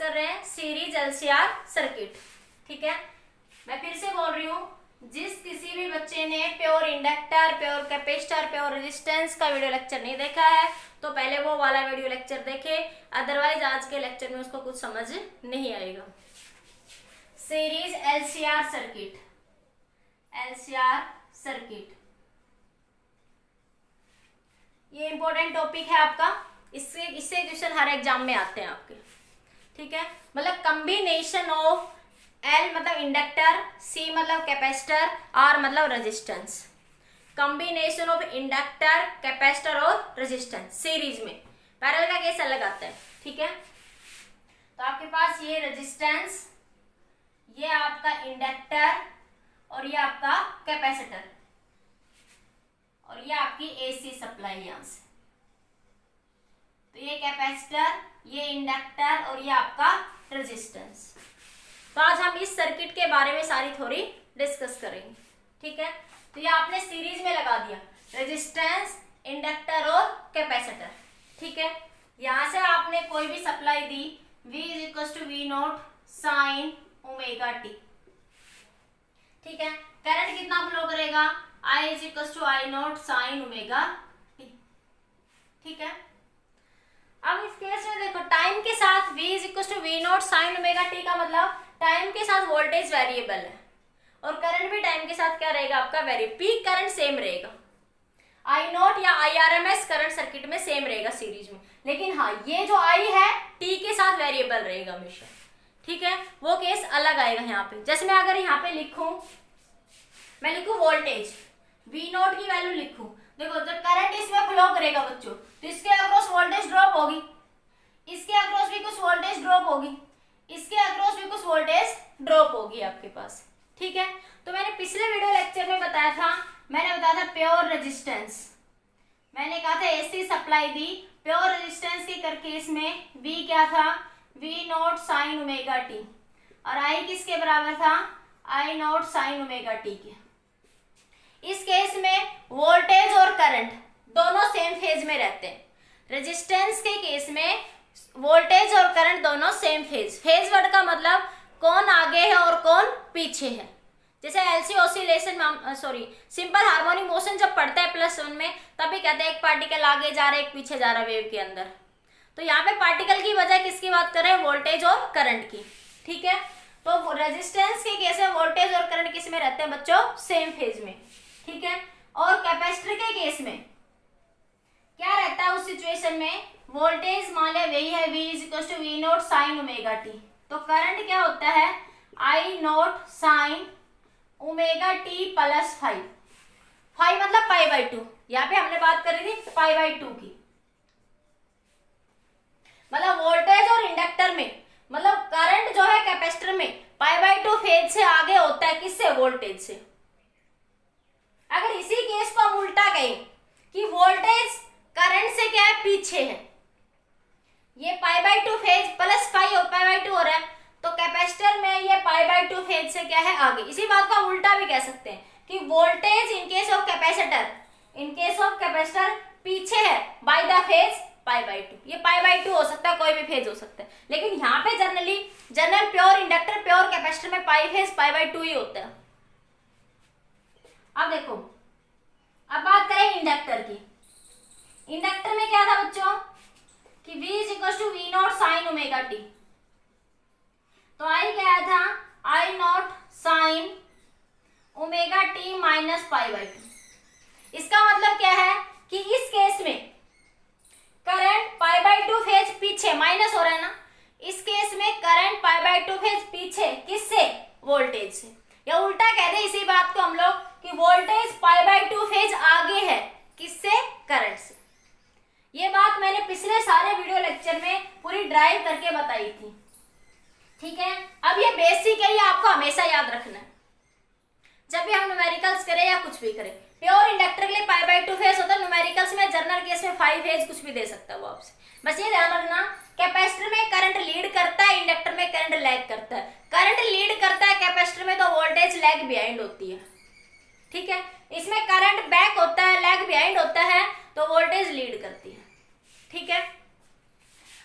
कर रहे हैं सीरीज एलसीआर सर्किट। ठीक है, मैं फिर से बोल रही हूँ, जिस किसी भी बच्चे ने pure inductor, pure capacitor, pure resistance का वीडियो लेक्चर नहीं देखा है तो पहले वो वाला वीडियो लेक्चर देखे, अदरवाइज आज के लेक्चर में उसको कुछ समझ नहीं आएगा। Series LCR circuit, LCR circuit ये इंपॉर्टेंट टॉपिक है आपका, इससे क्वेश्चन हर एग्जाम में आते हैं आपके। ठीक है, मतलब कॉम्बिनेशन ऑफ एल मतलब इंडक्टर, सी मतलब कैपेसिटर, आर मतलब resistance. Combination of inductor, capacitor और रेजिस्टेंस सीरीज में। पैरेलल का केस अलग आता है। ठीक है, तो आपके पास ये रेजिस्टेंस, ये आपका इंडक्टर और ये आपका कैपेसिटर और ये आपकी एसी सप्लाई यहां से। तो ये कैपेसिटर, ये इंडक्टर और ये आपका रेजिस्टेंस। तो आज हम इस सर्किट के बारे में सारी थोड़ी डिस्कस करेंगे। ठीक है, तो ये आपने सीरीज में लगा दिया रेजिस्टेंस, इंडक्टर और कैपेसिटर। ठीक है, यहां से आपने कोई भी सप्लाई दी, V = V0 sin omega T. ठीक है, करंट कितना फ्लो करेगा, I = I0 sin omega T. ठीक है, अब इस केस में देखो टाइम के साथ V = V0 sin omega T का मतलब टाइम के साथ वोल्टेज वेरिएबल है और करंट भी टाइम के साथ क्या रहेगा आपका वेरिएबल, पीक करंट सेम रहेगा। I0 या IRMS करंट सर्किट में सेम रहेगा सीरीज में, लेकिन हाँ ये जो I है T के साथ वेरिएबल रहेगा हमेशा। ठीक है, वो केस अलग आएगा यहाँ पे। जैसे मैं अगर यहाँ पे लिखूं, मैं लिखूं वोल्टेज V0 की वैल्यू लिखूं, देखो जब करंट इसमें फ्लो करेगा बच्चों तो इसके अक्रॉस वोल्टेज ड्रॉप होगी, इसके अक्रॉस भी कुछ वोल्टेज ड्रॉप होगी, इसके अक्रॉस भी कुछ वोल्टेज ड्रॉप होगी आपके पास। ठीक है, तो मैंने पिछले वीडियो लेक्चर में बताया था, मैंने बताया था प्योर रेजिस्टेंस, मैंने कहा था एसी सप्लाई दी प्योर रेजिस्टेंस के केस में V क्या था, V0 sin ओमेगा टी और I किसके बराबर था, I0 sin ओमेगा टी के। इस केस में वोल्टेज और करंट दोनों सेम फेज में रहते हैं। रेजिस्टेंस के केस में वोल्टेज और करंट दोनों सेम फेज, फेज वर्ड का मतलब कौन आगे है और कौन पीछे है। जैसे LC oscillation simple harmonic motion जब पढ़ते हैं +1 में, तभी कहते हैं एक पार्टिकल आगे जा रहा है, एक पीछे जा रहा है वेव के अंदर। तो यहाँ पे पार्टिकल की वजह किसकी बात कर रहे हैं, वोल्टेज और करंट की। ठीक है, तो रेजिस्टेंस के केस में वोल्टेज और करंट किस में रहते हैं बच्चों, सेम फेज में। ठीक है, और कैपेसिटर के केस में क्या रहता है उस सिचुएशन में, वोल्टेज मान लिया वही है V = V0 sin omega T, तो करंट क्या होता है I0 sin ओमेगा टी +5। 5 मतलब π/2, यहाँ पे हमने बात करी थी π/2 की। मतलब वोल्टेज और इंडक्टर में, मतलब करंट जो है कैपेसिटर में π/2 फेज से आगे होता है, किससे, वोल्टेज से। अगर इसी केस को हम उल्टा कहें कि वोल्टेज करंट से क्या है, पीछे है, ये π/2 फेज +5 हो रहा है, तो कैपेसिटर में ये π/2 फेज से क्या है, आगे। इसी बात को हम उल्टा भी कह सकते हैं कि voltage in case of capacitor पीछे है बाय द फेज π/2। ये π/2 हो सकता है, कोई भी फेज हो सकता है, लेकिन यहाँ पे general pure inductor, pure capacitor में π/2 ही होता है। अब देखो, अब बात करें इंडक्टर की। इंडक्टर में क्या था बच्चों कि V = V0 sin omega T, तो I क्या था, I0 sin ओमेगा टी -π/2। इसका मतलब क्या है कि इस केस में करंट π/2 फेज पीछे, माइनस हो रहा है ना, इस केस में करंट π/2 फेज पीछे, किससे, वोल्टेज से। या उल्टा कह दे इसी बात को हम लोग कि वोल्टेज π/2 फेज आगे है, किससे, करंट से। ये बात मैंने पिछले सारे वीडियो लेक्चर में पूरी ड्राइव करके बताई थी। ठीक है, अब ये बेसिक है, ये आपको हमेशा याद रखना है जब भी हम न्यूमेरिकल्स करें या कुछ भी करें। प्योर इंडक्टर के लिए π/2 फेज होता है, न्यूमेरिकल्स में जनरल केस में 5 फेज कुछ भी दे सकता है वो आपसे। बस ये ध्यान रखना, कैपेसिटर में करंट लीड करता है, इंडक्टर में करंट लैग करता है। करंट लीड करता है कैपेसिटर में, तो वोल्टेज लैग बिहाइंड होती है। ठीक है, इसमें करंट बैक होता है, लैग बिहाइंड होता है, तो वोल्टेज लीड करती है। ठीक है,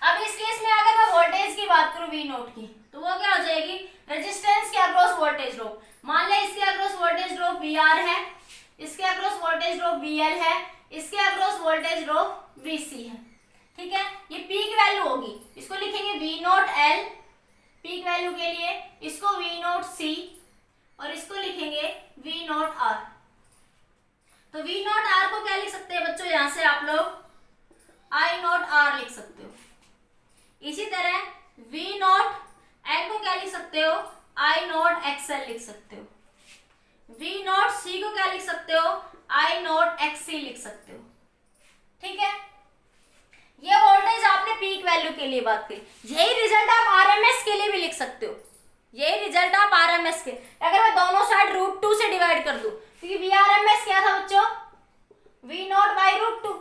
अब इस केस में अगर मैं वोल्टेज की बात करूं वी नोट की, तो वो क्या हो जाएगी, रेजिस्टेंस के अक्रॉस वोल्टेज ड्रॉप। मान लिया इसके across voltage drop V R है, इसके across voltage drop V L है, इसके across voltage drop V C है। ठीक है, ये पीक वैल्यू होगी, इसको लिखेंगे V note L peak value के लिए, इसको वी नोट सी और इसको लिखेंगे वी नोट आर। तो वी नोट आर को क्या लिख सकते हैं बच्चों, यहां से आप लोग आई नोट आर लिख सकते हो। इसी तरह वी नोट एल को क्या लिख सकते हो, आई नोट एक्सएल लिख सकते हो। वी नोट सी को क्या लिख सकते हो, आई नोट एक्ससी लिख सकते हो। ठीक है, ये वोल्टेज आपने पीक वैल्यू के लिए बात करी। यही रिजल्ट आप आरएमएस के लिए भी लिख सकते हो, यही रिजल्ट आप आरएमएस के, अगर मैं दोनों साइड √2 से डिवाइड कर दूं, क्योंकि वी आरएमएस क्या था बच्चों, वी नोट बाई √2।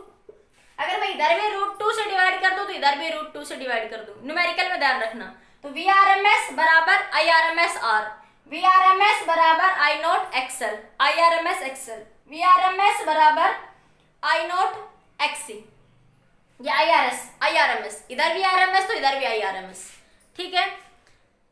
अगर मैं इधर भी √2 से डिवाइड कर दूं तो इधर भी √2 से डिवाइड कर दूं, न्यूमेरिकल में ध्यान रखना। तो वी आरएमएस बराबर I RMS R, V RMS बराबर I nought XL, I RMS XL, V RMS बराबर आई नोट एक्ससी, या आई आरएमएस, इधर भी आरएमएस तो इधर भी आई आरएमएस। ठीक है,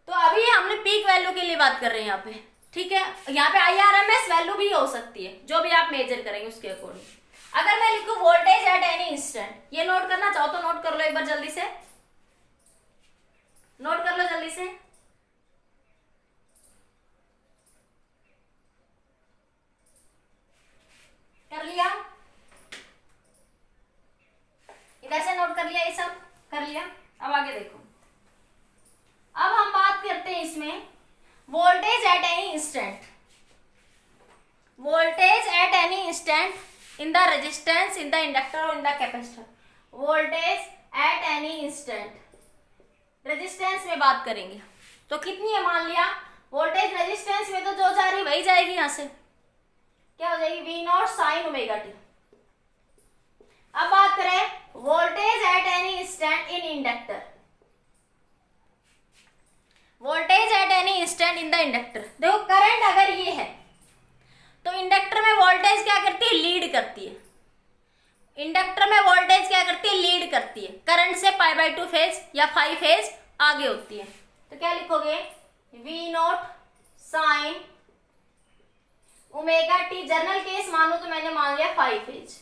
तो अभी हमने पीक वैल्यू के लिए बात कर रहे हैं यहाँ पे। ठीक है, यहाँ पे आई आरएमएस वैल्यू भी हो सकती है, जो भी आप मेजर करेंगे उसके अकॉर्डिंग। अगर मैं लिखूं वोल्टेज एट एनी इंस्टेंट, ये नोट करना चाहो तो नोट कर लो एक बार, जल्दी से नोट कर लो, जल्दी से। कर लिया, इधर से नोट कर लिया, ये सब कर लिया। अब आगे देखो, अब हम बात करते हैं इसमें voltage at any instant, voltage at any instant in the resistance, in the inductor और in the capacitor. Voltage at any instant resistance में बात करेंगे तो कितनी है, मान लिया वोल्टेज रेजिस्टेंस में तो जो जा रही वही जाएगी, यहां से क्या हो जाएगी, V naught sine omega T. अब बात करें voltage at any instant in inductor, voltage at any instant in the inductor. देखो करंट अगर ये है तो इंडक्टर में वोल्टेज क्या करती है, लीड करती है। इंडक्टर में वोल्टेज क्या करती है, लीड करती है, करंट से π/2 फेज या 5 फेज आगे होती है। तो क्या लिखोगे, V naught sine omega T. General case मानो तो मैंने मान लिया 5 फेज,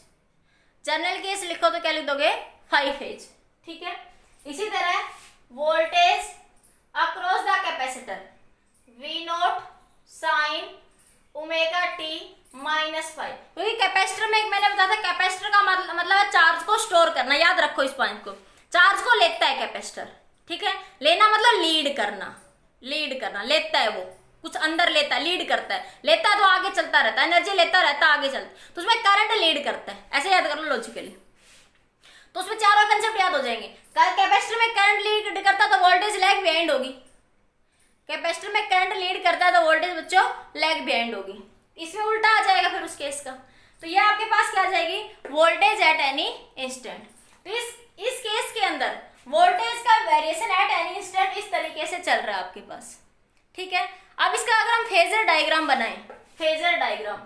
जनरल केस लिखो तो क्या लिख दोगे, 5 फेज। ठीक है, इसी तरह voltage across the capacitor, V naught sine omega T -5। क्योंकि कैपेसिटर में एक मैंने बताया था, कैपेसिटर का मतलब है चार्ज को स्टोर करना, याद रखो इस पॉइंट को। चार्ज को लेता है कैपेसिटर, ठीक है, लेना मतलब लीड करना, लीड करना, लेता है वो कुछ अंदर लेता है, लीड करता है, लेता है तो आगे चलता रहता है, एनर्जी लेता रहता है आगे चलता, तो उसमें करंट लीड करता है, ऐसे याद कर लो लॉजिकली। तो उसमें चारों कंसेप्ट याद हो जाएंगे। कैपेसिटर में करंट लीड करता है तो वोल्टेज लैग बिहाइंड होगी, कैपेसिटर में करंट लीड करता है तो वोल्टेज बच्चों लैग बिहाइंड होगी। इसमें उल्टा आ जाएगा फिर उस केस का, तो ये आपके पास क्या आ जाएगी, वोल्टेज एट एनी इंस्टेंट। तो इस केस के अंदर वोल्टेज का वेरिएशन एट एनी इंस्टेंट इस तरीके से चल रहा है आपके पास। ठीक है, अब इसका अगर हम फेजर डायग्राम बनाएं, फेजर डायग्राम,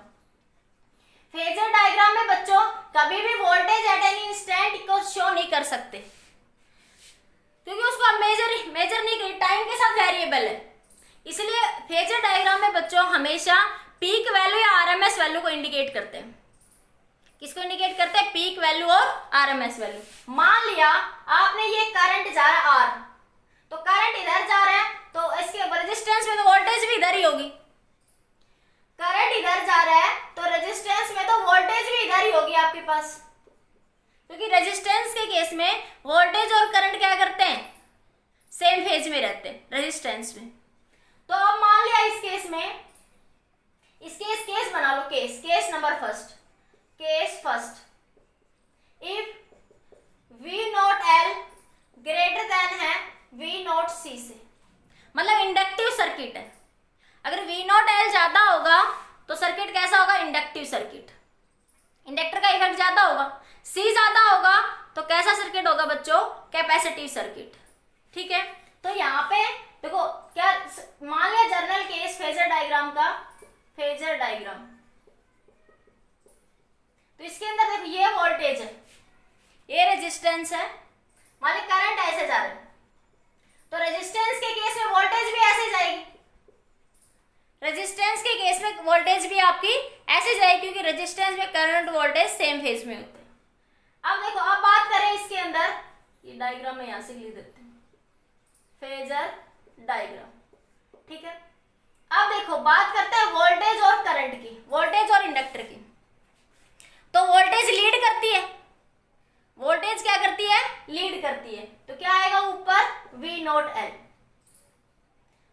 फेजर डायग्राम में बच्चों कभी भी वोल्टेज एट एनी इंस्टेंट को शो नहीं कर सकते, क्योंकि उसको हम मेजर नहीं करें, टाइम के साथ वेरिएबल है। इसलिए फेजर डायग्राम में बच्चों हमेशा पीक वैल्यू या आरएमएस वैल्यू को इंडिकेट करते हैं। किसको इंडिकेट करते हैं, पीक वैल्यू और आरएमएस वैल्यू। मान लिया आपने ये करंट जा रहा है आर, तो करंट इधर जा रहा है तो इसके रेजिस्टेंस में तो वोल्टेज भी इधर ही होगी। करंट इधर जा रहा है तो रेजिस्टेंस में तो वोल्टेज भी इधर ही होगी आपके पास, क्योंकि रेजिस्टेंस के केस में वोल्टेज और करंट क्या करते हैं, सेम फेज में रहते हैं रेजिस्टेंस में। तो अब मान लिया इस केस में, इसके केस बना लो, case number first, case first, if V nought L greater than है वी नॉट सी से, मतलब इंडक्टिव सर्किट है। अगर वी नॉट एल ज्यादा होगा तो सर्किट कैसा होगा, इंडक्टिव सर्किट, इंडक्टर का इफेक्ट ज्यादा होगा। सी ज्यादा होगा तो कैसा सर्किट होगा बच्चों, कैपेसिटिव सर्किट। ठीक है, तो यहाँ पे देखो क्या, मान लिया जनरल केस फेजर डायग्राम का, फेजर डायग्राम, तो इसके अंदर देखो ये वोल्टेज है, ये रेजिस्टेंस है, मान ली करंट ऐसे जा रहा है, तो रेजिस्टेंस रेजिस्टेंस में करंट वोल्टेज सेम फेज में होते हैं। अब देखो, अब बात करें इसके अंदर, ये डायग्राम में यहां से लिख देते हैं, फेजर डायग्राम, ठीक है। अब देखो बात करते हैं वोल्टेज और करंट की, वोल्टेज और इंडक्टर की। तो वोल्टेज लीड करती है, वोल्टेज क्या करती है, लीड करती है। तो क्या आएगा ऊपर V नोट L,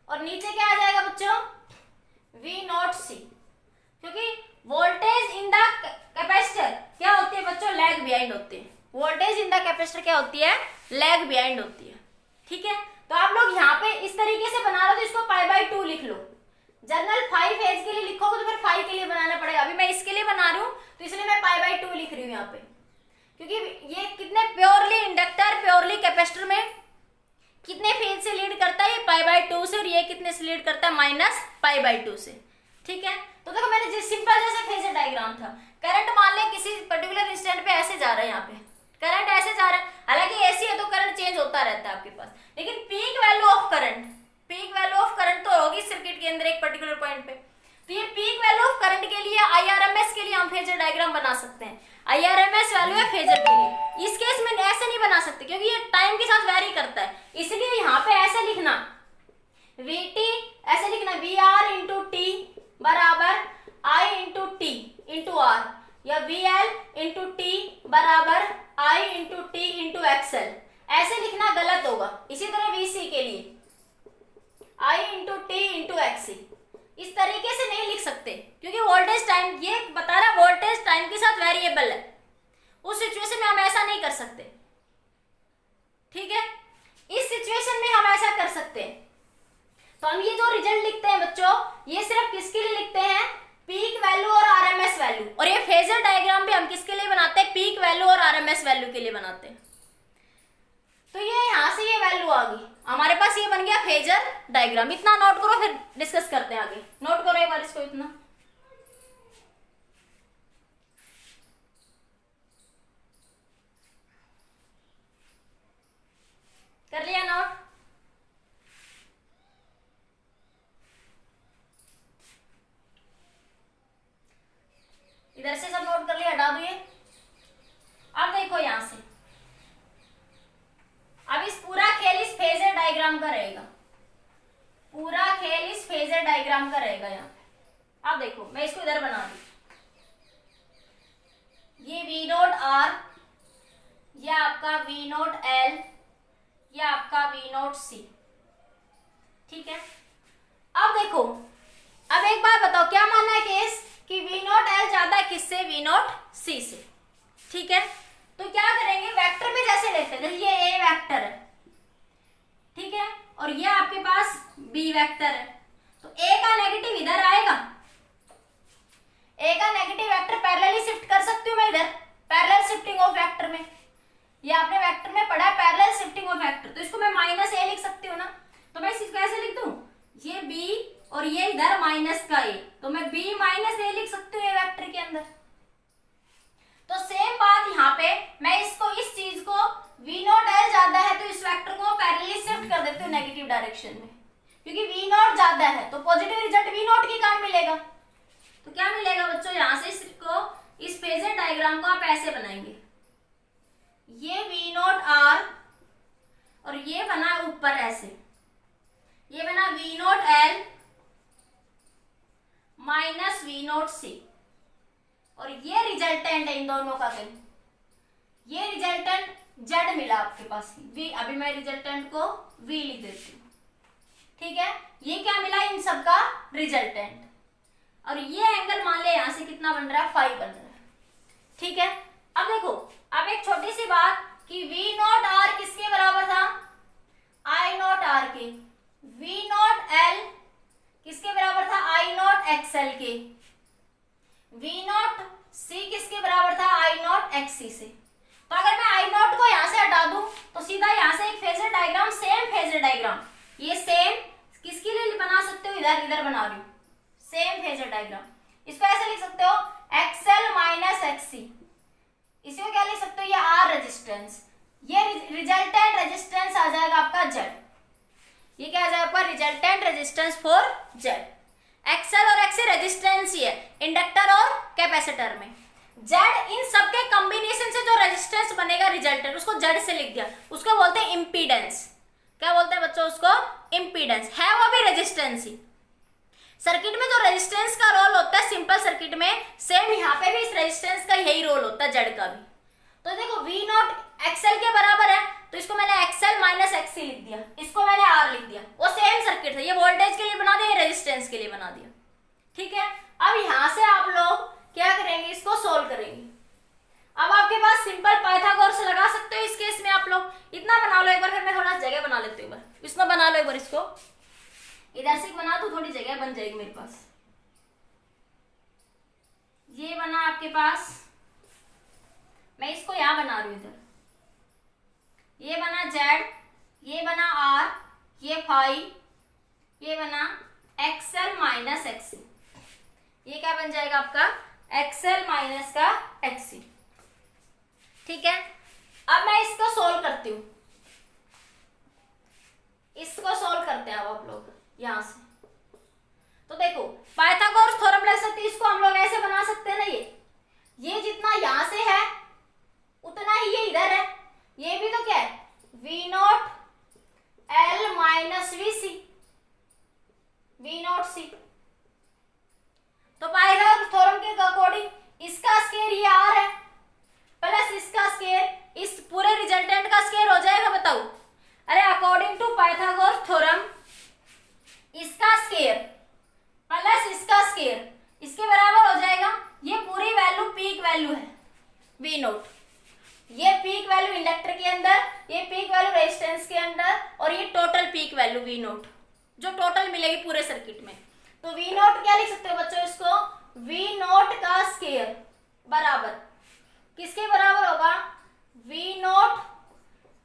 और नीचे क्या आ जाएगा बच्चों, V नोट C, क्योंकि वोल्टेज इन द कैपेसिटर क्या होती है बच्चों, लैग बिहाइंड होती है। वोल्टेज इन द कैपेसिटर क्या होती है, लैग बिहाइंड होती है, ठीक है। तो आप लोग यहाँ पे इस तरीके से बना रहे हो तो इसको π/2 लिख लो। जनरल 5 फेज के लिए लिखोगे तो फिर 5 के लिए बनाना पड़ेगा। अभी मैं इसके लिए बना रही हूँ तो इसलिए मैं π/2 लिख रही हूँ यहाँ पे, क्योंकि ये कितने प्योरली इंडक्टर, प्योरली कैपेसिटर में कितने फेज से लीड करता है, ये π/2 से, और ये कितने से लीड करता है, -π/2 से, ठीक है। तो देखो मैंने जिस सिंपल जैसे फेजर डायग्राम था, करंट मान ले किसी पर्टिकुलर इंस्टेंट पे ऐसे जा रहा है, यहाँ पे करंट ऐसे जा रहा है, हालांकि एसी है तो करंट चेंज होता रहता है आपके पास, लेकिन peak value of current, peak value of current तो होगी सर्किट के अंदर एक पर्टिकुलर पॉइंट पे। तो ये पीक वैल्यू ऑफ करंट के लिए IRMS के लिए हम फेजर डायग्राम बना सकते हैं। IRMS वैल्यू है फेजर के लिए। इस केस में ऐसे नहीं बना सकते क्योंकि ये टाइम के साथ वेरी करता है, इसलिए यहाँ पे ऐसे लिखना VT, ऐसे लिखना VR इंटू T बराबर I into T into R, या VL इंटू T बराबर I into T into XL, ऐसे लिखना गलत होगा। इसी तरह VC के लिए I into T into XC, इस तरीके से नहीं लिख सकते क्योंकि वोल्टेज टाइम, ये बता रहा वोल्टेज टाइम के साथ वेरिएबल है, उस सिचुएशन में हम ऐसा नहीं कर सकते, ठीक है। इस सिचुएशन में हम ऐसा कर सकते हैं। तो हम ये जो रिजल्ट लिखते हैं बच्चों, ये सिर्फ किसके लिए लिखते हैं, पीक वैल्यू और RMS वैल्यू। और ये फेजर डायग्राम भी हम किसके लिए बनाते हैं, पीक वैल्यू और RMS वैल्यू के लिए बनाते हैं। तो ये यहां से ये वैल्यू आ गई हमारे पास, ये बन गया फेजर डायग्राम। इतना नोट करो, फिर डिस्कस करते हैं आगे। नोट करो एक बार इसको, इतना कर लिया नोट। इधर से सब नोट कर लिया, हटा दो ये। अब देखो यहां से, अब इस पूरा खेल इस फेजर डायग्राम का रहेगा, पूरा खेल इस फेजर डायग्राम का रहेगा यहाँ पे। अब देखो मैं इसको इधर बना दी, ये V नोट R, ये आपका V नोट L, ये आपका V नोट C, ठीक है। अब देखो, अब एक बार बताओ क्या मानना है केस कि V नोट L ज्यादा है किससे, V नोट C से, ठीक है। तो क्या करेंगे, वेक्टर में जैसे लेते हैं, ये A वेक्टर है, ठीक है, और ये आपके पास B वेक्टर है, तो A का नेगेटिव इधर आएगा, A का नेगेटिव वेक्टर पैरेलली शिफ्ट कर सकती हूँ मैं इधर, पैरेलल शिफ्टिंग ऑफ वेक्टर में, ये आपने वेक्टर में पढ़ा है पैरेलल शिफ्टिंग ऑफ वेक्टर, तो इसको मैं -A लिख सकती हूँ ना। तो मैं इसको कैसे लिख दूं, ये B और ये इधर माइनस का A, तो मैं B -A लिख सकती हूँ ये वेक्टर के अंदर। तो सेम बात यहाँ पे, मैं इसको, इस चीज को V नोट L ज्यादा है तो इस वेक्टर को पैरेलली शिफ्ट कर देती हूँ नेगेटिव डायरेक्शन में, क्योंकि V नोट ज्यादा है तो पॉजिटिव रिजल्ट V नोट की कहाँ मिलेगा। तो क्या मिलेगा बच्चों, यहाँ से इसको, इस फेजर डायग्राम को आप ऐसे बनाएंगे, ये V नोट R और ये बना ऊपर ऐसे, ये बना V note L minus V note C, और ये रिजल्टेंट है इन दोनों का, कहीं ये रिजल्टेंट Z मिला आपके पास V, अभी मैं रिजल्टेंट को V लिख देती हूँ, ठीक है। ये क्या मिला, इन सब का रिजल्टेंट, और ये एंगल मान ले यहां से कितना बन रहा है, 5 बन रहा है, ठीक है। अब देखो, अब एक छोटी सी बात कि V नोट R किसके बराबर था, I नोट R के, V नोट L किसके बराबर था, I नोट XL के, V नोट C किसके बराबर था, I नोट XC से। तो अगर मैं I नोट को यहां से हटा दूं तो सीधा यहां से एक phasor diagram, same phasor diagram, ये सेम किसके लिए बना सकते हो, इधर इधर बना रही हूं, सेम फेजर डायग्राम। इसको ऐसे लिख सकते हो XL माइनस XC, इसको क्या लिख सकते हो, ये R रेजिस्टेंस, ये रिजल्टेंट रेजिस्टेंस आ जाएगा आपका Z, ये क्या आ जाएगा आपका resultant resistance for Z। XL और एक्सी रेजिस्टेंस ही है इंडक्टर और कैपेसिटर में। जेड इन सब के कॉम्बिनेशन से जो रेजिस्टेंस बनेगा रिजल्टेंट, उसको जेड से लिख दिया, उसको बोलते हैं इम्पीडेंस। क्या बोलते हैं बच्चों उसको? इम्पीडेंस। है वो भी रेजिस्टेंस ही। सर्किट में जो रेजिस्टेंस का रोल होता है सिंपल सर्किट में, सेम यहाँ पे भी इस रेजिस्टेंस का यही रोल होता है, जेड का भी। तो देखो वी नॉट एक्सएल के बराबर है, तो इसको मैंने एक्सएल माइनस एक्सी लिख दिया, इसको मैंने आर लिख दिया। वो सेम सर्किट है, ये वोल्टेज के लिए बना दिया, ये रेजिस्टेंस के लिए बना दिया। ठीक है, अब यहां से आप लोग क्या करेंगे, इसको सोल्व करेंगे। अब आपके पास सिंपल पाइथागोरस लगा सकते हो इस केस में। आप लोग इतना बना लो एक बार, फिर मैं थोड़ा जगह बना लेती हूँ, इसमें बना लो एक बार, इसको इधर से बना तो थोड़ी जगह बन जाएगी मेरे पास। ये बना आपके पास, मैं इसको यहां बना रही हूं इधर। ये बना जेड, ये बना आर, ये फाई, ये बना एक्सएल माइनस एक्सी। ये क्या बन जाएगा आपका? एक्सएल माइनस का एक्सी। ठीक है, अब मैं इसको सोल्व करती हूं, इसको सोल्व करते हैं अब आप लोग यहां से। तो देखो पाइथागोरस थ्योरम लग सकती है, इसको हम लोग ऐसे बना सकते हैं ना, ये जितना यहां से है उतना ही ये इधर है। ये भी तो क्या है? V nought L minus V C, V nought C. तो पाइथागोरस थ्योरम के अकॉर्डिंग इसका स्क्वायर ये आर है, प्लस इसका स्क्वायर इस पूरे रिजल्टेंट का स्क्वायर हो जाएगा। बताओ, अरे अकॉर्डिंग टू पाइथागोरस थ्योरम इसका स्क्वायर प्लस इसका स्क्वायर इसके बराबर हो जाएगा। ये पूरी वैल्यू पीक वैल्यू है वी नोट, ये पीक वैल्यू इंडक्टर के अंदर, ये पीक वैल्यू रेजिस्टेंस के अंदर, और ये total peak value V naught जो टोटल मिलेगी पूरे सर्किट में। तो वी नोट क्या लिख सकते हो बच्चों इसको? वी नोट का स्क्वायर बराबर किसके बराबर होगा? V note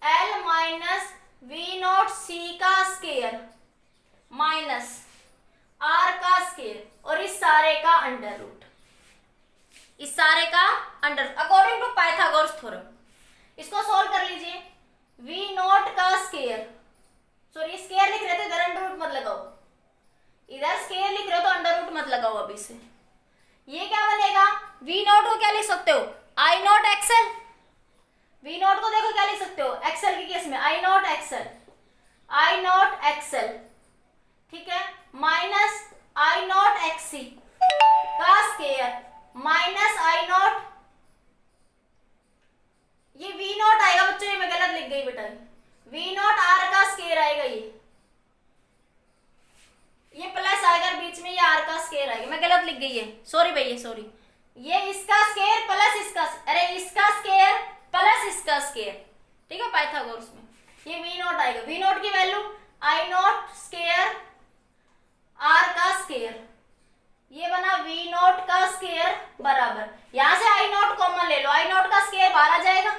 L minus V note C का स्क्वायर माइनस आर का स्क्वायर, और इस सारे का अंडर रूट, इस सारे का under, according to Pythagoras theorem. इसको सोल्व कर लीजिए। वी नोट का स्क्वायर, सॉरी स्क्वायर लिख रहे थे, इधर अंडर रूट मत लगाओ, इधर स्क्वायर लिख रहे हो तो अंडर रूट मत लगाओ अभी से। ये क्या बनेगा? वी नोट को क्या लिख सकते हो? आई नोट एक्सएल। वी नोट को देखो क्या लिख सकते हो एक्सएल के केस में? आई नोट एक्सएल, आई नोट एक्सएल। ठीक है, माइनस आई नोट एक्सी का स्क्वायर माइनस आई नोट, ये वी नोट आएगा बच्चों, ये मैं गलत लिख गई बेटा, वी नोट आर का स्क्वायर आएगा, ये प्लस आएगा बीच में, ये आर का स्क्वायर आएगा, मैं गलत लिख गई है, सॉरी भैया सॉरी। ये इसका स्क्वायर प्लस इसका, अरे इसका स्क्वायर प्लस इसका स्क्वायर। ठीक है, पाइथागोरस में ये वी नोट आएगा। वी नोट की value I naught square R का स्क्वायर, ये बना वी नोट का स्क्वायर बराबर, यहां से आई नोट कॉमन ले लो, आई नोट का स्क्वायर बाहर आ जाएगा,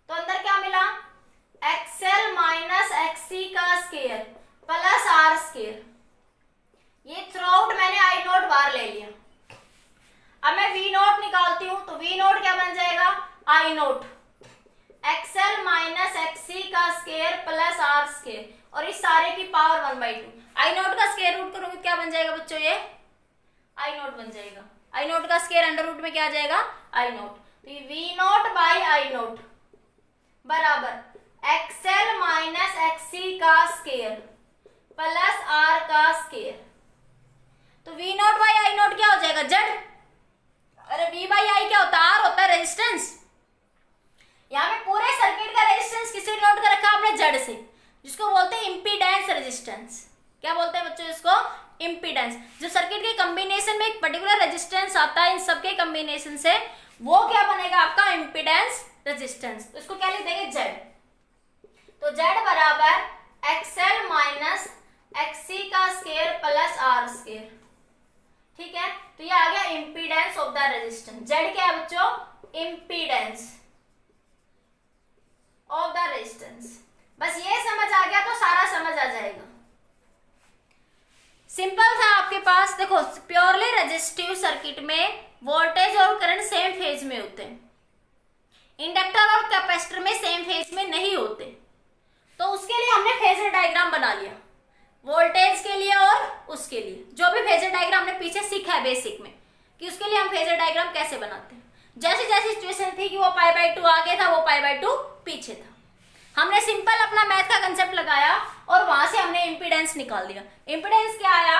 तो अंदर क्या मिला? एक्सएल माइनस एक्सी का स्क्वायर प्लस आर स्क्वायर। ये थ्रू आउट मैंने आई नोट बाहर ले लिया। अब मैं वी नोट निकालती हूं, तो वी नोट क्या बन जाएगा? I nought XL minus XC का स्क्वायर प्लस आर स्क्वायर, और इस सारे की पावर 1/2। आई नोट का स्क्वायर रूट करोगे क्या बन जाएगा बच्चों? ये आई नोट बन जाएगा। आई नोट का स्क्वायर अंडर रूट में क्या आ जाएगा? I naught. तो V naught by I naught बराबर एक्सएल माइनस एक्सी का स्क्वायर प्लस आर का स्क्वायर। तो V naught by I naught क्या हो जाएगा? जेड। अरे वी बाई आई क्या होता है? आर होता है रेजिस्टेंस। यहाँ पे पूरे सर्किट का रेजिस्टेंस किससे नोट कर रखा आपने? जेड से, जिसको बोलते हैं इम्पीडेंस रेजिस्टेंस। क्या बोलते हैं बच्चों इसको? इम्पीडेंस। जो सर्किट के कॉम्बिनेशन में एक पर्टिकुलर रेजिस्टेंस आता है इन सबके कॉम्बिनेशन से, वो क्या बनेगा आपका? Impedance resistance. तो इसको क्या लिख देंगे? जेड। तो जेड बराबर एक्सएल माइनस एक्सी का स्क्वायर प्लस आर स्क्वायर। ठीक है, तो ये आ गया impedance of the resistance. Z क्या है बच्चों? Impedance of the resistance. बस ये समझ आ गया तो सारा समझ आ जाएगा। सिंपल था आपके पास। देखो प्योरली रेजिस्टिव सर्किट में वोल्टेज और करंट सेम फेज में होते हैं, इंडक्टर और कैपेसिटर में सेम फेज में नहीं होते। तो उसके लिए हमने फेजर डायग्राम बना लिया। वोल्टेज के लिए और उसके लिए, जो भी फेजर डायग्राम हमने पीछे सीखा है बेसिक में कि उसके लिए हम फेजर डायग्राम कैसे बनाते हैं। जैसे जैसी सिचुएशन थी कि वो π/2 आगे था, वो π/2 पीछे था, हमने सिंपल अपना मैथ का कंसेप्ट लगाया और वहां से हमने इंपीडेंस निकाल दिया। इंपीडेंस क्या आया,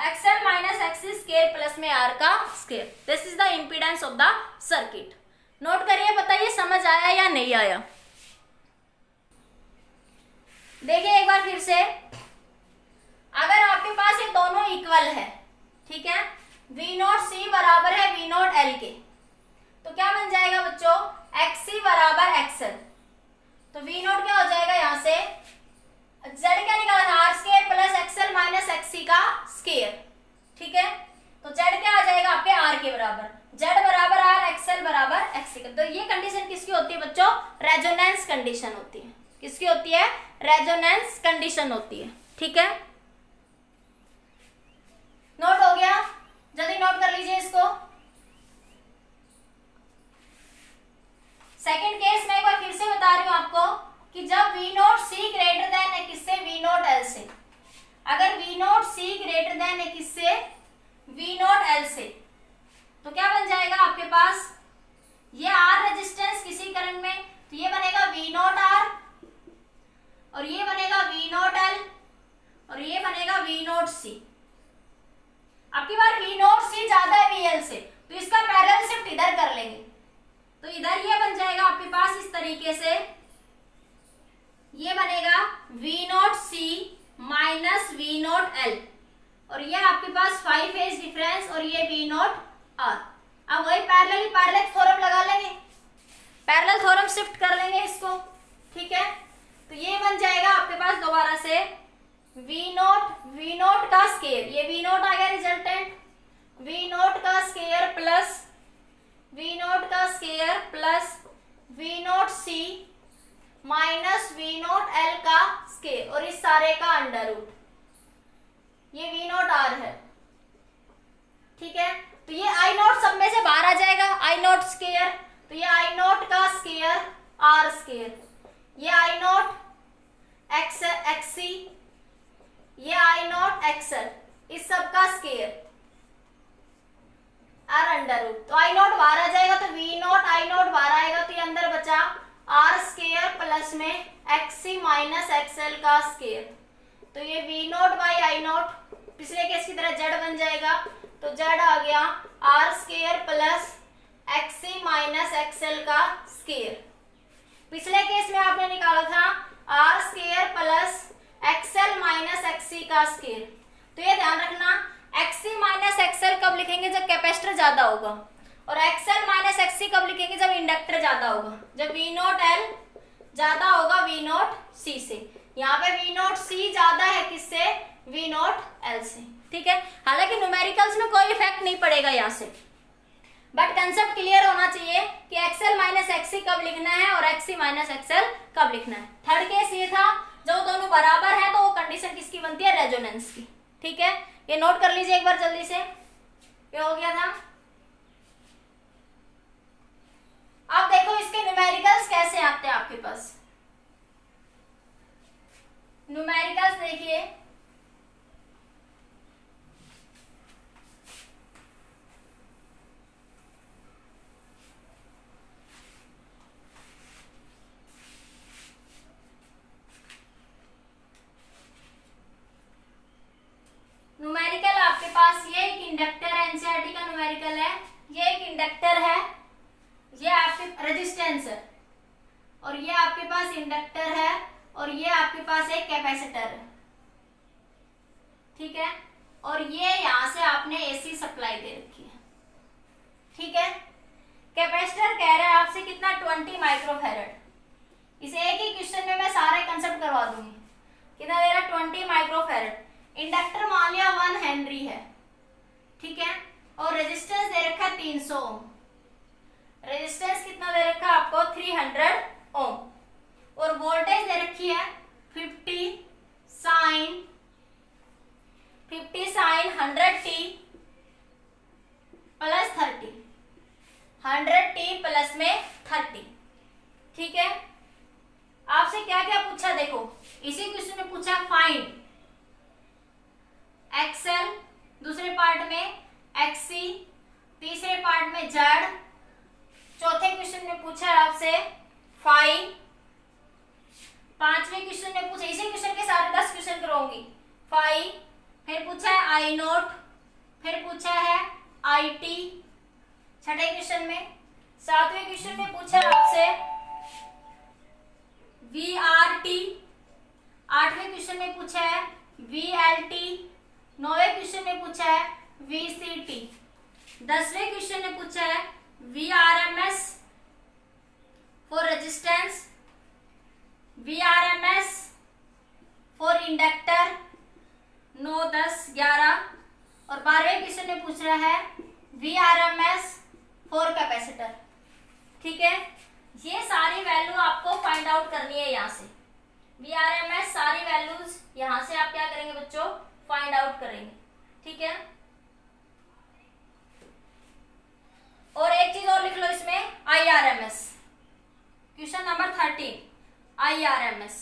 XL minus XC square plus में R का square. This is the impedance of the circuit. Note करिए, बताइए समझ आया या नहीं आया। देखिए एक बार फिर से, अगर आपके पास ये दोनों इक्वल है, ठीक है, V0C बराबर है V0L के, तो क्या बन जाएगा बच्चों, XC बराबर XL। तो V0 क्या हो जाएगा, यहां से Z क्या निकाला था, R square plus XL minus XC का स्क्वायर, ठीक है। तो Z क्या आ जाएगा आपके R के बराबर, Z बराबर R, XL बराबर XC का। तो ये कंडीशन किसकी होती है बच्चों, रेजोनेंस कंडीशन होती है। किसकी होती है, रेजोनेंस कंडीशन होती है, ठीक है। नोट हो गया, जल्दी नोट कर लीजिए इसको। सेकंड केस में एक बार फिर से बता रही हूं आपको कि जब V0C ग्रेटर देन है किससे, V0L से। अगर V0C ग्रेटर देन है किससे, V0L से, तो क्या बन जाएगा आपके पास, ये R रेजिस्टेंस किसी करंट में, तो ये बनेगा V0R और ये बनेगा V0L और ये बनेगा V0C। अब की बार V0C ज्यादा है VL से, तो इसका पैरेलल शिफ्ट इधर कर लेंगे, तो इधर ये बन जाएगा आपके पास इस तरीके से, ये बनेगा V0C माइनस V0L और ये आपके पास 5 फेज डिफरेंस और ये V0R। अब वही पैरेलल थ्योरम लगा लेंगे, पैरेलल थ्योरम शिफ्ट कर लेंगे इसको, ठीक है। तो ये बन जाएगा आपके पास दोबारा से V0 का स्क्वायर, ये V0 आ गया रिजल्टेंट, V0 का स्क्वायर प्लस V0 का square plus V0C minus V0L का स्क्वायर और इस सारे का अंडर रूट, ये V0R है, ठीक है। तो ये I0 सब में से बाहर आ जाएगा, I0 स्क्वायर, तो ये I0 का स्क्वायर R स्क्वायर, ये I0 XC, ये I0 XL, इस सब का स्क्वायर R अंडर रूट। तो I0 बाहर आ जाएगा, तो V0 I0 बाहर आएगा, तो ये अंदर बचा R स्क्वायर प्लस में XC माइनस XL का स्क्वायर, तो ये V0 बाई I0 पिछले केस की तरह Z बन जाएगा, तो Z आ गया R square plus XC minus XL का स्क्वायर। पिछले केस में आपने निकाला था R square plus XL minus XC का स्क्वायर। तो ये ध्यान रखना, XC माइनस XL कब लिखेंगे, जब कैपेसिटर ज्यादा होगा, और XL माइनस XC कब लिखेंगे, जब इंडक्टर ज्यादा होगा, जब V0L ज्यादा होगा V0C से। यहाँ पे V0C ज्यादा है किससे, V0L से, ठीक है। हालांकि न्यूमेरिकल्स में कोई इफेक्ट नहीं पड़ेगा यहाँ से, बट कंसेप्ट क्लियर होना चाहिए कि XL माइनस XC कब लिखना है और XC माइनस XL कब लिखना है। थर्ड केस ये था, जब दोनों बराबर है तो वो कंडीशन किसकी बनती है, रेजोनेंस की, ठीक है। ये नोट कर लीजिए एक बार जल्दी से, ये हो गया था। अब देखो इसके न्यूमेरिकल्स कैसे आते हैं आपके पास। न्यूमेरिकल्स देखिए, न्यूमेरिकल आपके पास ये एक इंडक्टर है, एनसीईआरटी का न्यूमेरिकल है, ये एक इंडक्टर है, ये आपके रेजिस्टेंस है, और ये आपके पास इंडक्टर है, और ये आपके पास एक कैपेसिटर है, ठीक है। और ये यहां से आपने एसी सप्लाई दे रखी है, ठीक है। कैपेसिटर कह रहा है आपसे कितना, 20 माइक्रोफैरड। इसे एक ही क्वेश्चन में मैं सारे कंसेप्ट करवा दूंगी। कितना दे रहा है, 20 माइक्रोफैरड। इंडक्टर मान लिया 1 हेनरी है, ठीक है, और रेजिस्टेंस दे रखा है 300 ओम। रेजिस्टेंस कितना दे रखा है आपको, 300 ओम, और वोल्टेज दे रखी है 50 sign 100t plus 30, 100t plus में 30, ठीक है। आपसे क्या क्या पूछा, देखो इसी क्वेश्चन में पूछा फाइंड एक्सएल, दूसरे पार्ट में एक्ससी, तीसरे पार्ट में जेड, चौथे क्वेश्चन में पूछा है आपसे फाई, पांचवें क्वेश्चन में पूछा, इसी क्वेश्चन के सारे 10 क्वेश्चन कराऊंगी, फाई, फिर पूछा है आई नोट, फिर पूछा है आई टी छठे क्वेश्चन में, सातवें क्वेश्चन में पूछा है आपसे वी आर टी, आठवें क्वेश्चन में पूछा है वी एल टी, नौवें क्वेश्चन में पूछा है वी सी टी, 10वें क्वेश्चन में पूछा है V R M S for resistance, V R M S for inductor, 9, 10, 11, और 12वें क्वेश्चन में पूछ रहा है V R M S for capacitor. ठीक है, ये सारी वैल्यू आपको फाइंड आउट करनी है यहाँ से, वी आर एम एस सारी वैल्यूज यहाँ से आप क्या करेंगे बच्चों, फाइंड आउट करेंगे। ठीक है, और एक चीज और लिख लो इसमें, I R M S, question number 13, I R M S.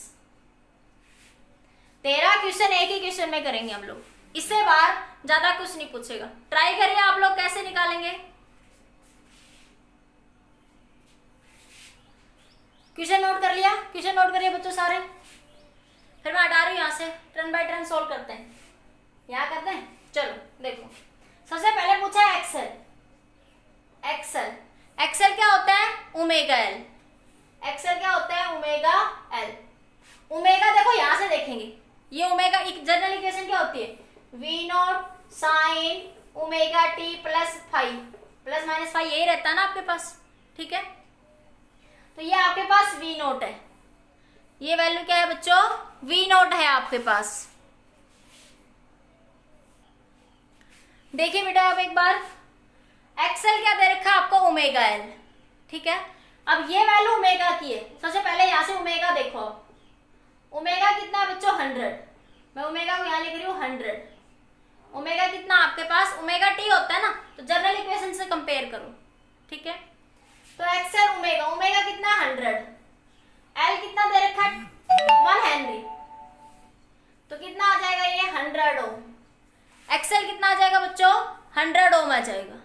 13 question एक ही क्वेश्चन में करेंगे हम लोग, इससे बाहर ज्यादा कुछ नहीं पूछेगा। ट्राई करिए आप लोग कैसे निकालेंगे। क्वेश्चन नोट कर लिया, क्वेश्चन नोट करिए बच्चों सारे, फिर मैं हटा रही हूँ यहाँ से, टर्न बाय टर्न सोल्व करते हैं। यहाँ करते हैं, चलो देखो, सबसे पहले पूछा है एक्सेल, एक्सेल, एक्सेल क्या होता है, ओमेगा एल, एक्सेल क्या होता है, ओमेगा एल। ओमेगा देखो यहाँ से देखेंगे, ये ओमेगा जनरल इक्वेशन क्या होती है, V naught sine omega T plus five, plus minus five यही रहता है ना आपके पास। ठीक है, तो ये आपके पास वी नोट है, ये वैल्यू क्या है बच्चों, वी नोट है आपके पास। देखिए बेटा अब एक बार, एक्सेल क्या दे रखा है आपको, ओमेगा एल। ठीक है, अब ये वैल्यू ओमेगा की है, सबसे पहले यहां से ओमेगा देखो, ओमेगा कितना है बच्चों, 100, मैं ओमेगा को यहां लिख रही हूँ 100। ओमेगा कितना आपके पास, ओमेगा टी होता है ना, तो जनरल इक्वेशन से कंपेयर करो। ठीक है, तो एक्सेल ओमेगा, ओमेगा कितना 100, एल कितना दे रखा है 1 हेनरी, तो कितना आ जाएगा ये 100 ओम। एक्सेल कितना आ जाएगा बच्चों, 100 ओम आ जाएगा।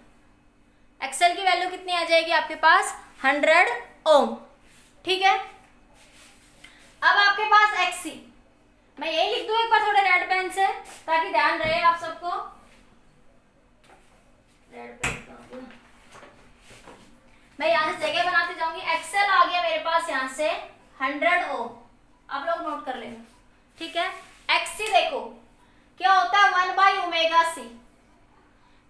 एक्सेल की वैल्यू कितनी आ जाएगी आपके पास, 100 ओम। ठीक है, अब आपके पास एक्सी, मैं यही लिख दूं एक बार थोड़े रेड पेन से ताकि ध्यान रहे आप सबको। रेड पेन मैं यहाँ से जगह बनाते जाऊंगी। एक्सेल आ गया मेरे पास यहाँ से 100 ओम, आप लोग नोट कर लेंगे। ठीक है, एक्सी देखो क्या होता है, 1 बाई ओमेगा सी।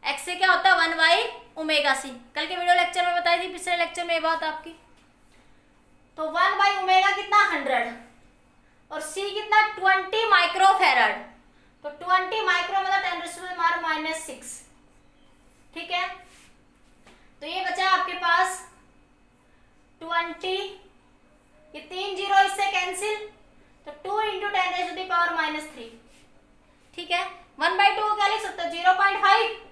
एक्सी क्या होता है, 1 बाई ओमेगा सी। कल के वीडियो लेक्चर में बताई थी, पिछले लेक्चर में ये बात आपकी। तो 1 बाई ओमेगा कितना 100, और सी कितना 20 माइक्रोफेराड, तो 20 माइक्रो मतलब 10⁻⁻⁶। ठीक है, तो ये बचा आपके पास 20, ये 3 जीरो इससे कैंसिल, तो 2 इंटू 10⁻⁻3। ठीक है, 1/2 क्या लिख सकते हो, 0.5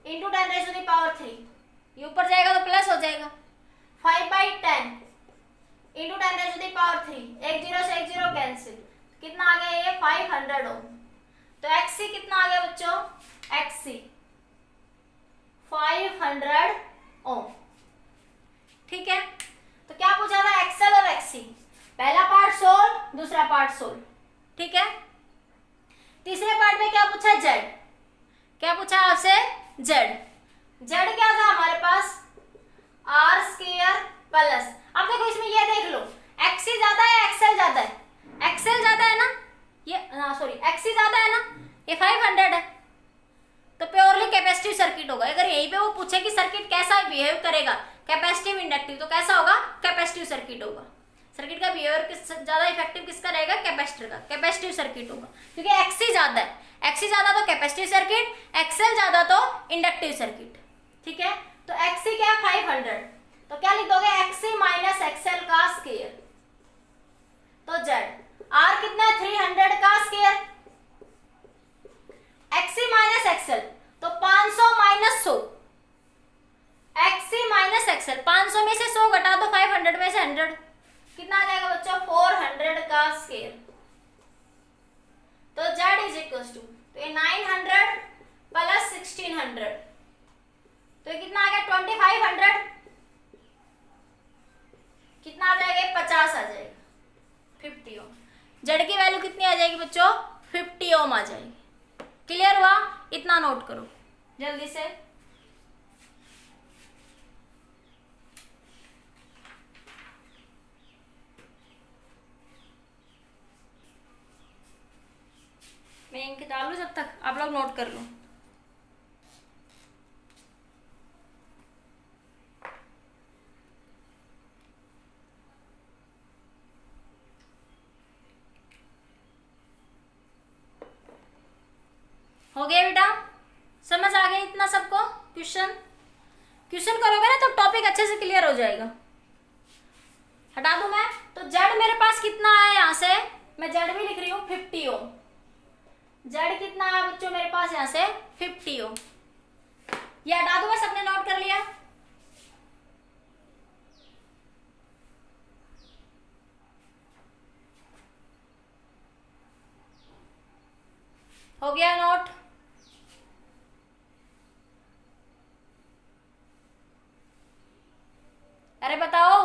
इंटू 10⁻3, ये ऊपर जाएगा तो प्लस हो जाएगा, 5/10 इंटू 10⁻3, एक जीरो से एक जीरो कैंसिल, कितना आ गया ये 500 ओम। तो एक्सी कितना आ गया बच्चों, एक्सी 500 ओम। ठीक है, तो क्या पूछा था, एक्सेल और एक्सी, पहला पार्ट सोल्व, दूसरा पार्ट सोल्व। ठीक है, तीसरे पार्ट में क्या पूछा, जेड, क्या पूछा आपसे, जेड। जेड क्या था हमारे पास, आर स्क्वायर प्लस, अब देखो इसमें ये देख लो, एक्सी ज्यादा है एक्सेल ज्यादा है, एक्सेल ज्यादा है ना, ये सॉरी एक्सी ज्यादा है ना, ये 500 है, तो प्योरली कैपेसिटिव सर्किट होगा। अगर यहीं पे वो पूछे कि सर्किट कैसा बिहेव करेगा, कैपेसिटिव इंडक्टिव, तो कैसा होगा, कैपेसिटिव सर्किट होगा। सर्किट का बिहेवियर ज्यादा इफेक्टिव किसका रहेगा, कैपेसिटर का, कैपेसिटिव सर्किट होगा, क्योंकि एक्सी ज्यादा है, एक्सी ज्यादा तो कैपेसिटिव सर्किट, एक्सेल ज्यादा तो इंडक्टिव सर्किट। ठीक है, तो एक्सी क्या है 500, तो क्या लिख दोगे, एक्सी माइनस एक्सेल का स्क्वायर, तो जेड। आर कितना है 300 का स्क्वायर, एक्सी माइनस एक्सेल, तो 500 माइनस 100, एक्सी माइनस एक्सेल, 500 में से 100 घटा दो, 500 में से 100, कितना आ जाएगा बच्चों, 400 का स्क्वायर। तो जेड इज इक्वल टू तो ये 900 प्लस 1600, तो ये कितना आ गया 2500, कितना आ जाएगा 50 आ जाएगा, 50 ओम। जेड की वैल्यू कितनी आ जाएगी बच्चों 50 ओम आ जाएगी। क्लियर हुआ? इतना नोट करो जल्दी से। मैं इंक डाल लूं जब तक आप लोग नोट कर लो। हो गया बेटा? समझ आ गया इतना सबको? क्वेश्चन करोगे ना तो टॉपिक अच्छे से क्लियर हो जाएगा। हटा दूं मैं? तो जेड मेरे पास कितना है, यहां से मैं जेड भी लिख रही हूँ 50 ओम। जेड कितना है बच्चों मेरे पास यहां से 50 ओम। ये हटा दूं मैं? सबने नोट कर लिया? हो गया नोट? अरे बताओ।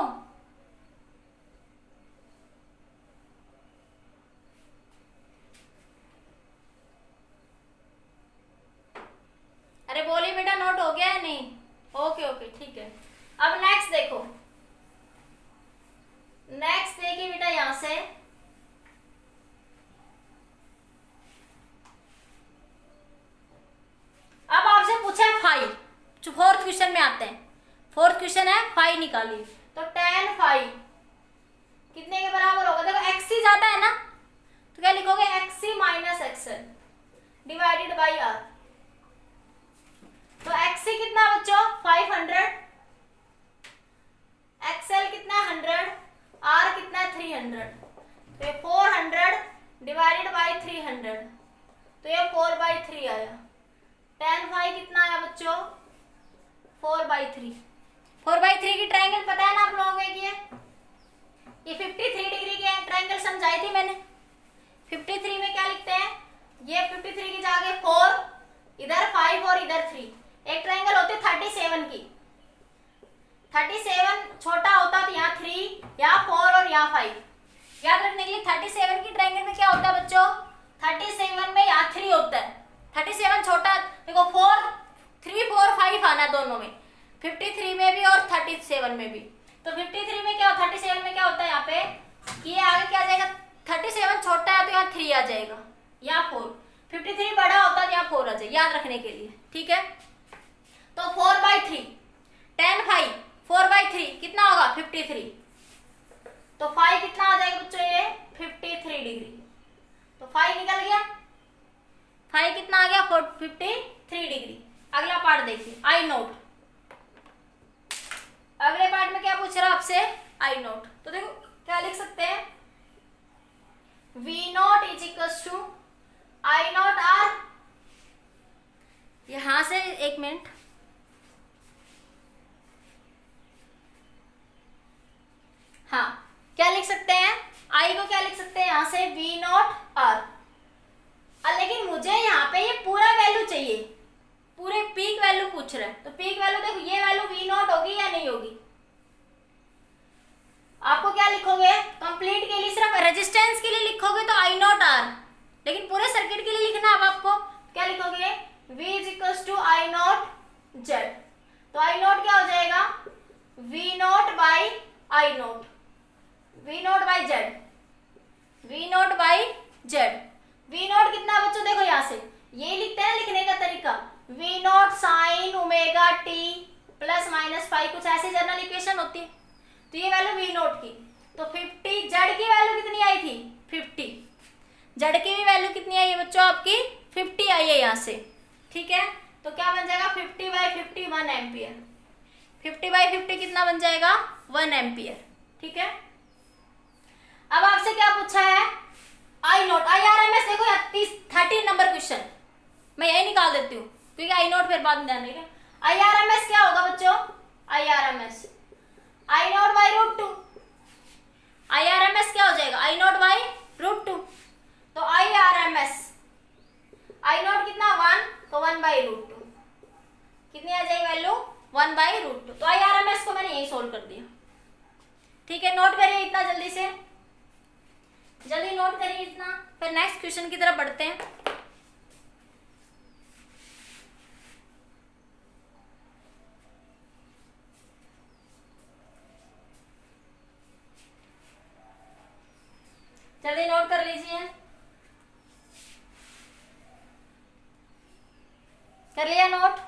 अरे बोलिए बेटा, नोट हो गया है नहीं? ओके ओके ठीक है। अब नेक्स्ट देखो, नेक्स्ट देखिए बेटा, यहां से अब आपसे पूछा है फाइव, जो फोर्थ क्वेश्चन में आते हैं। फोर्थ क्वेश्चन है फाइव निकालिए, तो tan फाइव कितने के बराबर होगा? देखो एक्सी जाता है ना, तो क्या लिखोगे XC minus XL divided by R. तो एक्सी कितना बच्चों 500, एक्सएल कितना 100, आर कितना 300, तो ये 400 डिवाइडेड बाई 300, तो ये 4/3 आया। tan फाइव कितना आया बच्चों 4/3। 4/3 की ट्रायंगल पता है ना आप लोगों को? ये 53 डिग्री की ट्रायंगल समझाई थी मैंने। 53 में क्या लिखते हैं, ये 53 की जगह 4, इधर 5 और इधर 3। एक ट्रायंगल होती है 37 की, 37 छोटा होता तो यहाँ 3, यहाँ 4 और यहाँ 5। याद रखने के लिए 37 की ट्रायंगल में क्या होता है बच्चों, 37 में यहाँ 3 होता है। 37 छोटा, देखो 4 3 4 5 आना दोनों में, 53 में भी और 37 में भी। तो 53 में क्या, 37 में क्या होता है यहाँ पे कि ये आगे क्या आ जाएगा, 37 छोटा है तो यहाँ 3 आ जाएगा, यहाँ 4। 53 बड़ा होता है यहाँ 4 आ जाएगा, याद रखने के लिए, ठीक है। तो 4/3 tan फाइव 4/3 कितना होगा 53, तो 5 कितना आ जाएगा बच्चों ये 53 डिग्री। तो 5 निकल गया, 5 कितना आ गया 53 डिग्री। अगला पार्ट देखिए, आई नोट। अगले पार्ट में क्या पूछ रहा है आपसे, आई नोट। तो देखो क्या लिख सकते हैं, V naught is equals to I naught R. यहां से एक मिनट, हाँ क्या लिख सकते हैं, आई को क्या लिख सकते हैं यहां से V नोट आर। लेकिन मुझे यहाँ पे ये पूरा वैल्यू चाहिए, पूरे पीक वैल्यू पूछ रहा है। तो पीक वैल्यू देखो, ये वैल्यू V नोट होगी या नहीं होगी? आपको क्या लिखोगे, कंप्लीट के लिए सिर्फ रेजिस्टेंस के लिए लिखोगे तो आई नोट आर, लेकिन पूरे सर्किट के लिए लिखना अब आपको क्या लिखोगे, V is equals to I naught Z. तो आई नोट क्या हो जाएगा, V naught by I naught, V naught by Z, V naught by Z. V naught कितना बच्चों, देखो यहां से ये लिखते हैं लिखने का तरीका, V note sign omega T plus minus 5, कुछ ऐसी जनरल इक्वेशन होती है। तो ये वैल्यू V नोट की, तो 50, जेड की वैल्यू कितनी आई थी 50, जेड की भी वैल्यू कितनी आई है बच्चों आपकी 50 आई है यहाँ से, ठीक है। तो क्या बन जाएगा 50/50 1 एम्पियर, 50/50 कितना बन जाएगा 1 एम्पियर, ठीक है। अब आपसे क्या पूछा है, I nought I R M S. देखो 30 नंबर क्वेश्चन मैं यही निकाल देती हूँ, क्योंकि आई नोट फिर बाद में ध्यान रखिएगा। आई आर एम एस क्या होगा बच्चों, I R M S I naught by √2। I R M S क्या हो जाएगा, आई नोट बाई √2। तो I R M S, I 1/√2। तो IRMS को मैंने यही सोल्व कर दिया। ठीक है, नोट करिए इतना जल्दी से, जल्दी नोट करिए इतना, फिर नेक्स्ट क्वेश्चन की तरफ बढ़ते हैं। जल्दी नोट कर लीजिए, कर लिया नोट?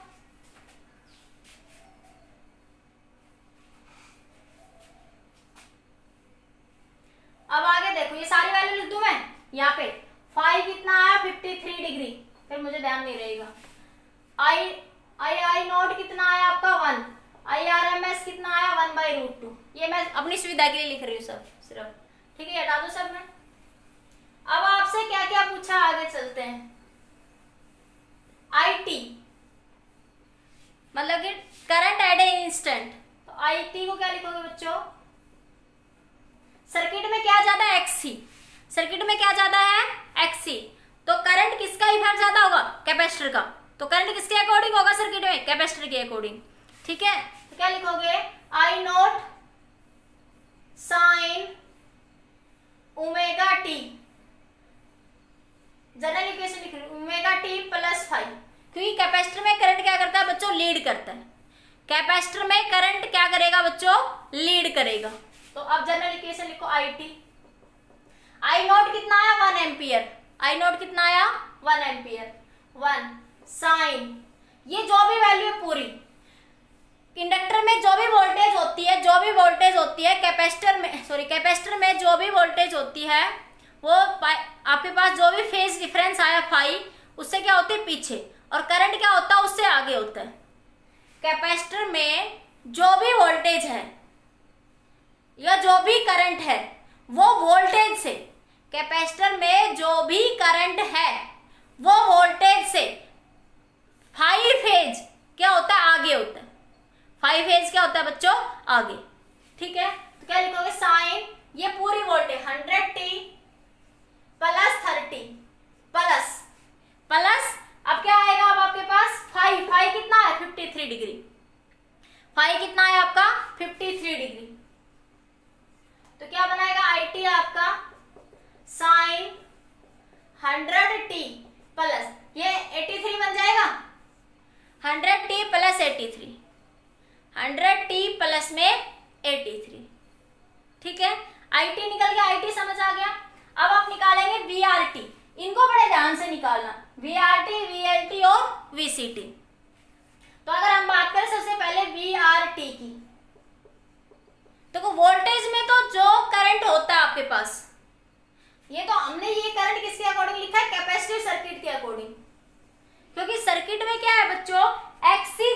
अब आगे देखो, ये सारी वैल्यू लिख दूं मैं यहाँ पे। फाई कितना आया 53 डिग्री, फिर मुझे ध्यान नहीं रहेगा। आई नोट कितना आया आपका 1, IRMS कितना आया 1/√2। ये मैं अपनी सुविधा के लिए लिख रही हूँ सब सिर्फ। ठीक है, हटा दो सब में। अब आपसे क्या क्या पूछा, आगे चलते हैं। IT मतलब कि करंट एट ए इंस्टेंट, तो IT को क्या लिखोगे बच्चों? सर्किट में क्या ज्यादा है? XC। सर्किट में क्या ज्यादा है? XC। तो करंट किसका इफेक्ट ज्यादा होगा? कैपेसिटर का। तो करंट किसके अकॉर्डिंग होगा सर्किट में? कैपेसिटर के अकॉर्डिंग। ठीक है, तो क्या लिखोगे? I note sign omega T, general equation लिख रही हूं, ओमेगा टी प्लस फाई। क्योंकि कैपेसिटर में करंट क्या करता है बच्चों? लीड करता है। कैपेसिटर में करंट क्या करेगा बच्चों? लीड करेगा। तो अब जनरल इक्वेशन लिखो IT। आई नोट कितना आया 1 एम्पियर। आई नोट कितना आया 1 एम्पियर। 1 साइन, ये जो भी वैल्यू है पूरी, इंडक्टर में जो भी वोल्टेज होती है, जो भी वोल्टेज होती है कैपेसिटर में, सॉरी कैपेसिटर में जो भी वोल्टेज होती है वो आपके पास जो भी फेज डिफरेंस आया फाई, उससे क्या होती है पीछे, और करंट क्या होता है उससे आगे होता है। कैपेसिटर में जो भी वोल्टेज है या जो भी करंट है वो वोल्टेज से, कैपेसिटर में जो भी करंट है वो वोल्टेज से फाई फेज क्या होता है? आगे होता है। फाई फेज क्या होता है बच्चों? आगे। ठीक है, तो क्या लिखोगे? साइन, ये पूरी वोल्टेज 100t प्लस 30 प्लस अब क्या आएगा? अब आपके पास फाई कितना है 53 डिग्री। फाई कितना है आपका 53 डिग्री। तो क्या बनाएगा? IT आपका साइन 100t प्लस ये 83 बन जाएगा। 100t प्लस 83, 100t प्लस में 83। ठीक है, IT निकल गया, IT समझ आ गया। अब आप निकालेंगे VRT, इनको बड़े ध्यान से निकालना, VRT, VLT और VCT। तो अगर हम बात करें सबसे पहले VRT की, देखो वोल्टेज में तो जो करंट होता है आपके पास, ये तो हमने ये करंट किसके अकॉर्डिंग लिखा है? कैपेसिटिव सर्किट के अकॉर्डिंग। क्योंकि सर्किट में क्या है बच्चों? XC